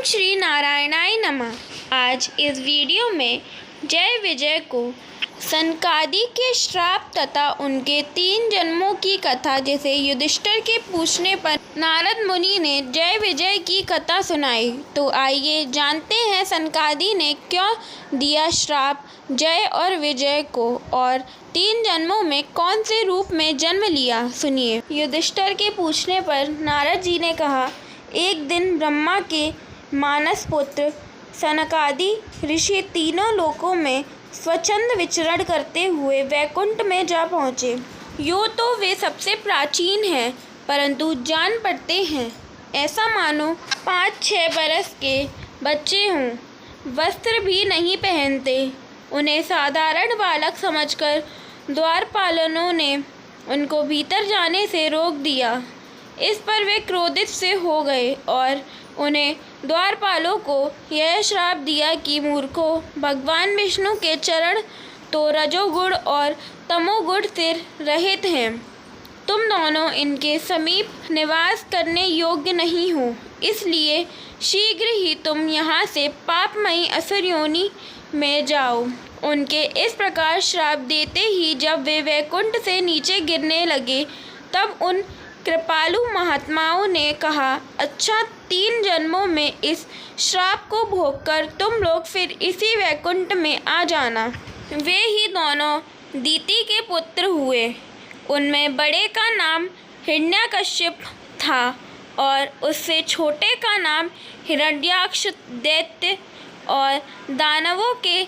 श्री नारायणाय नमः। आज इस वीडियो में जय विजय को सनकादि के श्राप तथा उनके 3 जन्मों की कथा, जिसे युधिष्ठिर के पूछने पर नारद मुनि ने जय विजय की कथा सुनाई। तो आइए जानते हैं सनकादि ने क्यों दिया श्राप जय और विजय को और 3 जन्मों में कौन से रूप में जन्म लिया। सुनिए। युधिष्ठिर के पूछने पर नारद जी ने कहा, एक दिन ब्रह्मा के मानस पुत्र सनकादि ऋषि तीनों लोकों में स्वच्छंद विचरण करते हुए वैकुंठ में जा पहुँचे। यूँ तो वे सबसे प्राचीन हैं, परंतु जान पड़ते हैं ऐसा मानो 5-6 बरस के बच्चे हों। वस्त्र भी नहीं पहनते। उन्हें साधारण बालक समझकर द्वारपालों ने उनको भीतर जाने से रोक दिया। इस पर वे क्रोधित से हो गए और उन्हें द्वारपालों को यह श्राप दिया कि मूर्खों, भगवान विष्णु के चरण तो रजोगुण और तमोगुण से रहित हैं। तुम दोनों इनके समीप निवास करने योग्य नहीं हो, इसलिए शीघ्र ही तुम यहाँ से पापमयी असुर योनि में जाओ। उनके इस प्रकार श्राप देते ही जब वे वैकुंठ से नीचे गिरने लगे, तब उन कृपालु महात्माओं ने कहा, अच्छा 3 जन्मों में इस श्राप को भोगकर तुम लोग फिर इसी वैकुंठ में आ जाना। वे ही दोनों दीति के पुत्र हुए। उनमें बड़े का नाम हिरण्यकश्यप था और उससे छोटे का नाम हिरण्याक्ष दैत्य। और दानवों के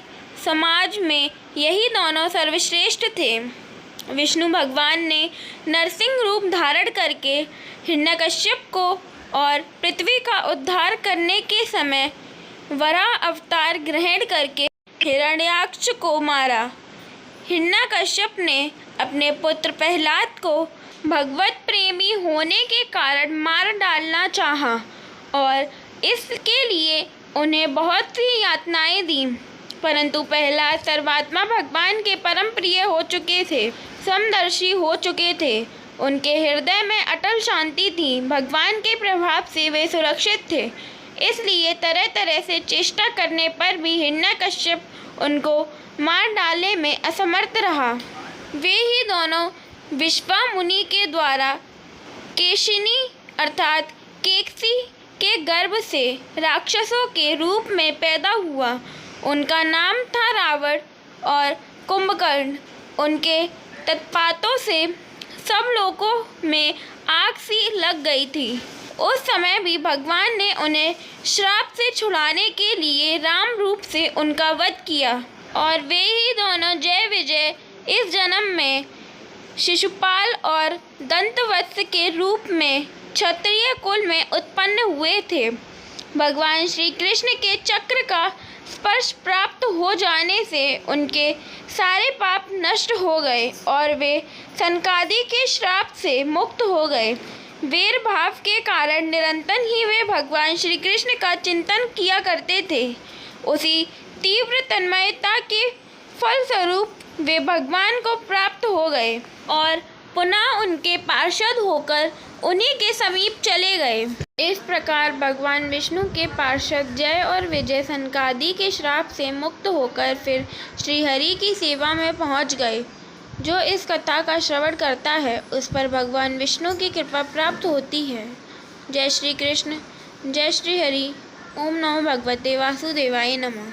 समाज में यही दोनों सर्वश्रेष्ठ थे। विष्णु भगवान ने नरसिंह रूप धारण करके हिरण्यकश्यप को और पृथ्वी का उद्धार करने के समय वराह अवतार ग्रहण करके हिरण्याक्ष को मारा। हिरण्यकश्यप ने अपने पुत्र प्रहलाद को भगवत प्रेमी होने के कारण मार डालना चाहा और इसके लिए उन्हें बहुत सी यातनाएं दी, परंतु प्रहलाद सर्वात्मा भगवान के परम प्रिय हो चुके थे, समदर्शी हो चुके थे। उनके हृदय में अटल शांति थी। भगवान के प्रभाव से वे सुरक्षित थे, इसलिए तरह तरह से चेष्टा करने पर भी हिरण्यकश्यप उनको मार डालने में असमर्थ रहा। वे ही दोनों विश्वा मुनि के द्वारा केशिनी अर्थात केकसी के गर्भ से राक्षसों के रूप में पैदा हुआ। उनका नाम था रावण और कुंभकर्ण। उनके तत्पातों से सब लोगों में आग सी लग गई थी। उस समय भी भगवान ने उन्हें श्राप से छुड़ाने के लिए राम रूप से उनका वध किया और वे ही दोनों जय विजय इस जन्म में शिशुपाल और दंतवत्स के रूप में क्षत्रिय कुल में उत्पन्न हुए थे। भगवान श्री कृष्ण के चक्र का स्पर्श प्राप्त हो जाने से उनके सारे पाप नष्ट हो गए और वे सनकादि के श्राप से मुक्त हो गए। वीर भाव के कारण निरंतर ही वे भगवान श्री कृष्ण का चिंतन किया करते थे। उसी तीव्र तन्मयता के फलस्वरूप वे भगवान को प्राप्त हो गए और पुनः उनके पार्षद होकर उन्हीं के समीप चले गए। इस प्रकार भगवान विष्णु के पार्षद जय और विजय सनकादि के श्राप से मुक्त होकर फिर श्रीहरि की सेवा में पहुंच गए। जो इस कथा का श्रवण करता है उस पर भगवान विष्णु की कृपा प्राप्त होती है। जय श्री कृष्ण, जय श्री हरि। ओम नमो भगवते वासुदेवाय नमः।